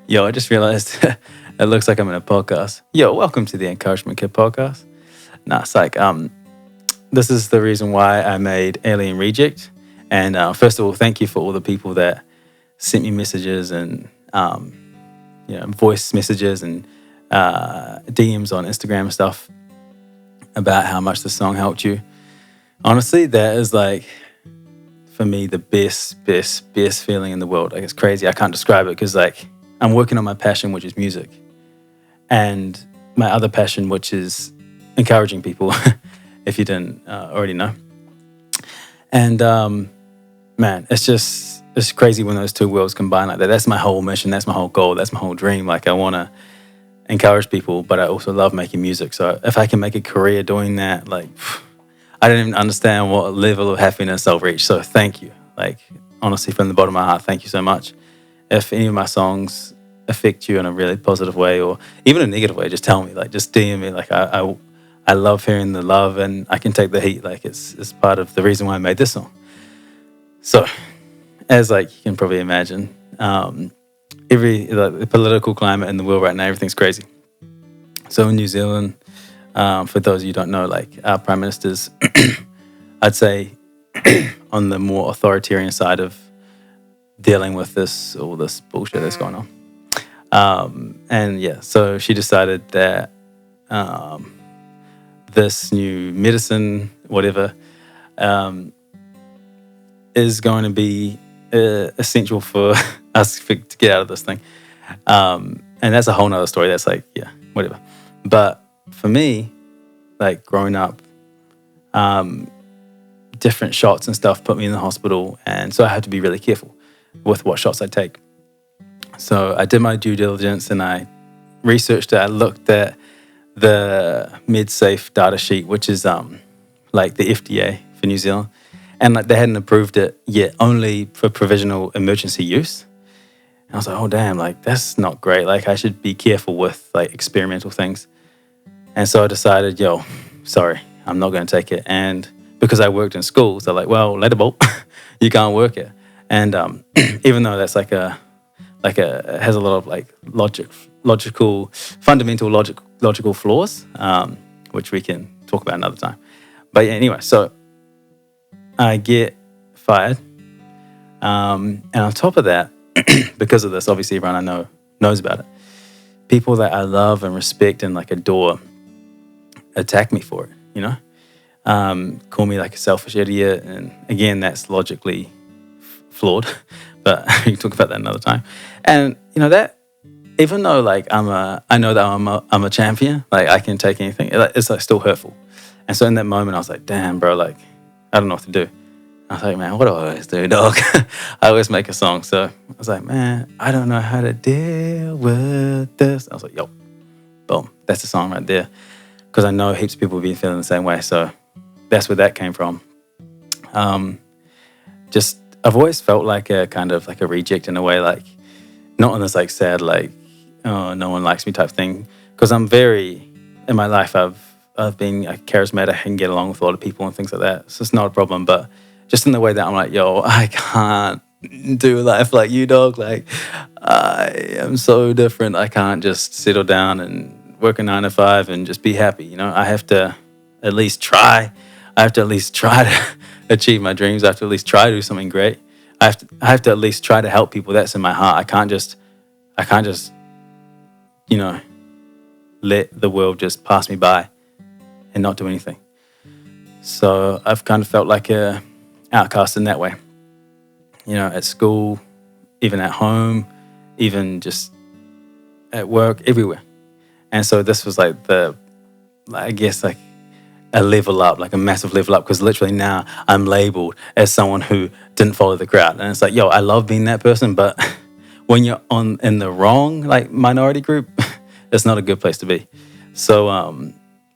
Yo, I just realized it looks like I'm in a podcast. Yo, welcome to the Encouragement Kid podcast. Nah, it's like, this is the reason why I made Alien Reject. And first of all, thank you for all the people that sent me messages and, voice messages and DMs on Instagram and stuff about how much the song helped you. Honestly, that is like, for me, the best feeling in the world. Like, it's crazy. I can't describe it because, like, I'm working on my passion, which is music, and my other passion, which is encouraging people, if you didn't already know. And man, it's crazy when those two worlds combine like that. That's my whole mission. That's my whole goal. That's my whole dream. Like, I want to encourage people, but I also love making music. So if I can make a career doing that, like, I don't even understand what level of happiness I'll reach. So thank you. Like, honestly, from the bottom of my heart, thank you so much. If any of my songs affect you in a really positive way or even a negative way, just tell me. Like, just DM me. Like, I love hearing the love, and I can take the heat. Like, it's part of the reason why I made this song. So, as like you can probably imagine, the political climate in the world right now, everything's crazy. So in New Zealand, for those of you who don't know, like, our prime minister's, I'd say, on the more authoritarian side of dealing with all this bullshit that's going on. And yeah, so she decided that this new medicine, whatever, is going to be essential for us to get out of this thing. And that's a whole nother story. That's like, yeah, whatever. But for me, like, growing up, different shots and stuff put me in the hospital. And so I had to be really careful with what shots I take. So I did my due diligence and I researched it. I looked at the MedSafe data sheet, which is like the FDA for New Zealand. And like, they hadn't approved it yet, only for provisional emergency use. And I was like, oh damn, like, that's not great. Like, I should be careful with like experimental things. And so I decided, sorry, I'm not going to take it. And because I worked in schools, they're like, well, letterbolt, you can't work it. And even though that's it has a lot of like fundamental logical flaws, which we can talk about another time. But yeah, anyway, so I get fired. And on top of that, because of this, obviously everyone I know knows about it. People that I love and respect and like adore attack me for it, you know? Call me like a selfish idiot. And again, that's logically flawed, but we can talk about that another time. And you know that, even though like I know that I'm a champion, like I can take anything, it's like still hurtful. And so in that moment, I was like, damn, bro, like I don't know what to do. I was like, man, what do I always do, dog? I always make a song. So I was like, man, I don't know how to deal with this. I was like, yo, boom, that's the song right there. Because I know heaps of people have been feeling the same way. So that's where that came from. I've always felt like a kind of like a reject in a way, like not on this like sad, like, oh, no one likes me type thing. Because I'm in my life, I've been charismatic, I can get along with a lot of people and things like that. So it's not a problem. But just in the way that I'm like, yo, I can't do life like you, dog. Like, I am so different. I can't just settle down and work a 9 to 5 and just be happy. You know, I have to at least try. I have to at least try to achieve my dreams. I have to at least try to do something great. I have to at least try to help people. That's in my heart. I can't just, you know, let the world just pass me by and not do anything. So I've kind of felt like a outcast in that way. You know, at school, even at home, even just at work, everywhere. And so this was like I guess like a level up, like a massive level up, because literally now I'm labeled as someone who didn't follow the crowd. And it's like, yo, I love being that person, but when you're in the wrong like minority group, it's not a good place to be. So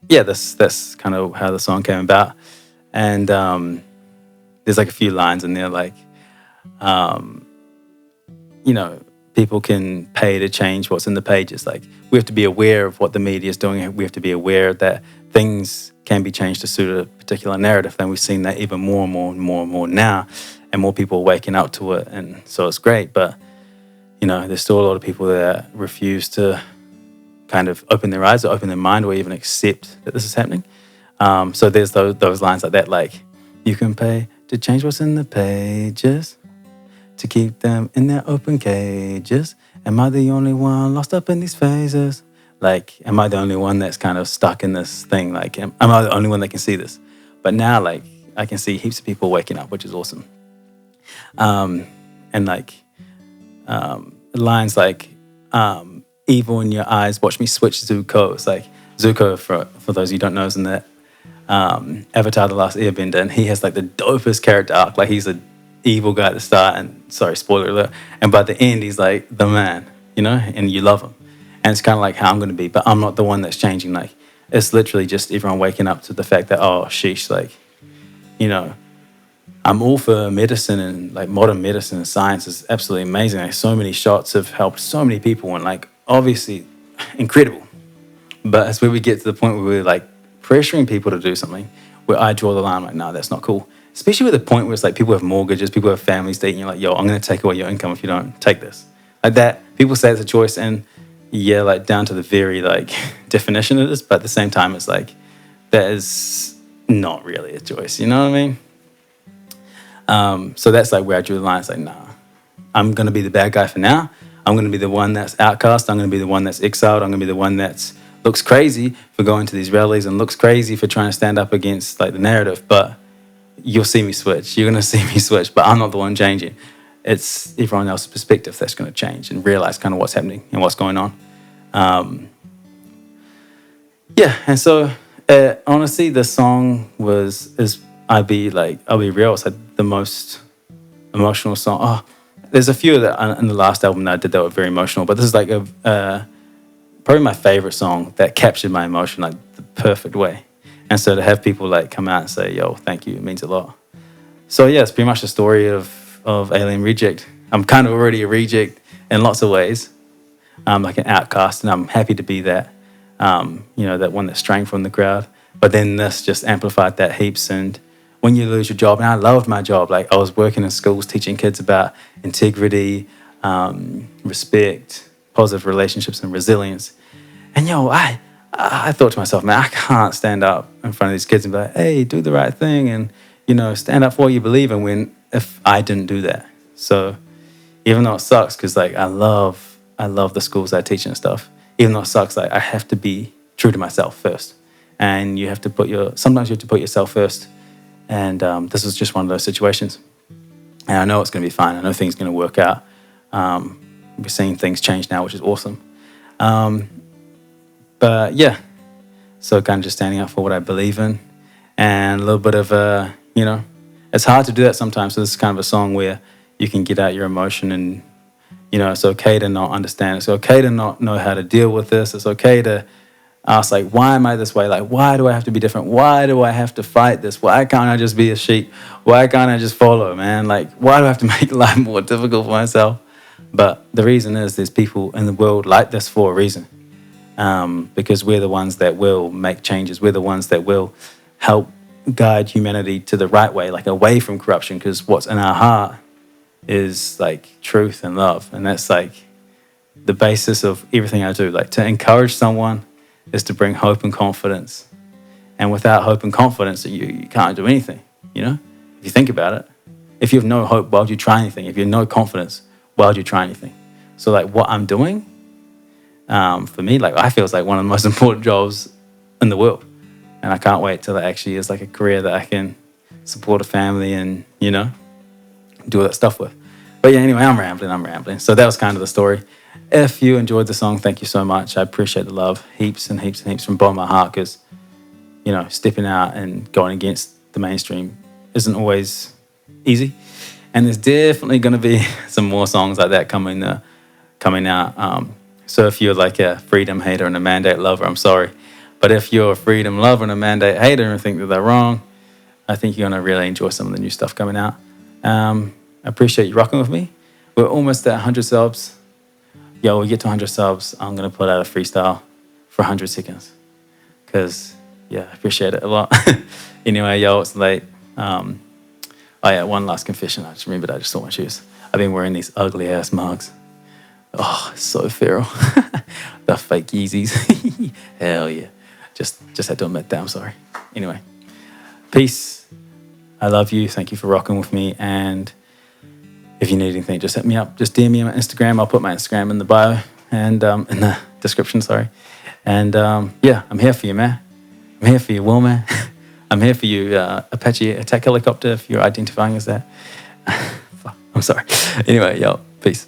yeah, that's kind of how the song came about. And there's like a few lines in there like, you know, people can pay to change what's in the pages. Like, we have to be aware of what the media is doing. We have to be aware that things can be changed to suit a particular narrative. And we've seen that even more and more and more and more now. And more people are waking up to it. And so it's great. But, there's still a lot of people that refuse to kind of open their eyes or open their mind or even accept that this is happening. So there's those lines like that, like, you can pay to change what's in the pages, to keep them in their open cages. Am I the only one lost up in these phases? Like, am I the only one that's kind of stuck in this thing? Like, am I the only one that can see this? But now, like, I can see heaps of people waking up, which is awesome. And like, lines like, evil in your eyes, watch me switch Zuko. It's like, Zuko, for those of you who don't know, is in that Avatar The Last Airbender, and he has like the dopest character arc. Like, he's an evil guy at the start, and sorry, spoiler alert, and by the end he's like the man, and you love him. And it's kind of like how I'm going to be, but I'm not the one that's changing. Like, it's literally just everyone waking up to the fact that, oh sheesh, like, I'm all for medicine, and like modern medicine and science is absolutely amazing. Like, so many shots have helped so many people, and like, obviously incredible. But it's where we get to the point where we're like pressuring people to do something where I draw the line, like, no, that's not cool. Especially with the point where it's like people have mortgages, people have families that you're like, yo, I'm going to take away your income if you don't take this. Like that, people say it's a choice, and yeah, like down to the very like definition it is, but at the same time, it's like, that is not really a choice, you know what I mean? So that's like where I drew the line. It's like, nah, I'm going to be the bad guy for now. I'm going to be the one that's outcast. I'm going to be the one that's exiled. I'm going to be the one that's looks crazy for going to these rallies and looks crazy for trying to stand up against like the narrative. But you'll see me switch. You're going to see me switch. But I'm not the one changing. It's everyone else's perspective that's going to change and realize kind of what's happening and what's going on. And so honestly, the song I'll be real. It's like the most emotional song. Oh, there's a few that in the last album that I did that were very emotional, but this is like probably my favorite song that captured my emotion like the perfect way. And so to have people like come out and say, yo, thank you, it means a lot. So yeah, it's pretty much the story of Alien Reject. I'm kind of already a reject in lots of ways. I'm like an outcast, and I'm happy to be that, that one that's straying from the crowd. But then this just amplified that heaps. And when you lose your job, and I loved my job, like I was working in schools teaching kids about integrity, respect, positive relationships, and resilience. And I thought to myself, man, I can't stand up in front of these kids and be like, hey, do the right thing, and stand up for what you believe in if I didn't do that. So even though it sucks, because like I love the schools I teach and stuff, even though it sucks, like I have to be true to myself first. And you have to sometimes you have to put yourself first. And this was just one of those situations. And I know it's going to be fine. I know things are going to work out. We're seeing things change now, which is awesome. But yeah, so kind of just standing up for what I believe in, and a little bit of it's hard to do that sometimes. So this is kind of a song where you can get out your emotion, and it's okay to not understand. It's okay to not know how to deal with this. It's okay to ask, like, why am I this way? Like, why do I have to be different? Why do I have to fight this? Why can't I just be a sheep? Why can't I just follow, man? Like, why do I have to make life more difficult for myself? But the reason is there's people in the world like this for a reason. Because we're the ones that will make changes. We're the ones that will help guide humanity to the right way, like away from corruption, because what's in our heart is like truth and love. And that's like the basis of everything I do. Like, to encourage someone is to bring hope and confidence. And without hope and confidence, you can't do anything, If you think about it. If you have no hope, why would you try anything? If you have no confidence, why would you try anything? So like what I'm doing, for me, like I feel it's like one of the most important jobs in the world. And I can't wait till it actually is like a career that I can support a family and, do all that stuff with. But yeah, anyway, I'm rambling. So that was kind of the story. If you enjoyed the song, thank you so much. I appreciate the love, heaps and heaps and heaps from bottom of my heart, because, stepping out and going against the mainstream isn't always easy. And there's definitely going to be some more songs like that coming out. So if you're like a freedom hater and a mandate lover, I'm sorry. But if you're a freedom lover and a mandate hater and think that they're wrong, I think you're going to really enjoy some of the new stuff coming out. I appreciate you rocking with me. We're almost at 100 subs. When we get to 100 subs, I'm going to put out a freestyle for 100 seconds. Because, I appreciate it a lot. Anyway, it's late. One last confession. I just remembered I just saw my shoes. I've been wearing these ugly-ass mugs. Oh, so feral. The fake Yeezys. Hell yeah. Just had to admit that. I'm sorry. Anyway, peace. I love you. Thank you for rocking with me. And if you need anything, just hit me up. Just DM me on Instagram. I'll put my Instagram in the bio and in the description. Sorry. And yeah, I'm here for you, man. I'm here for you, Will, man. I'm here for you, Apache attack helicopter, if you're identifying as that. I'm sorry. Anyway, yo, peace.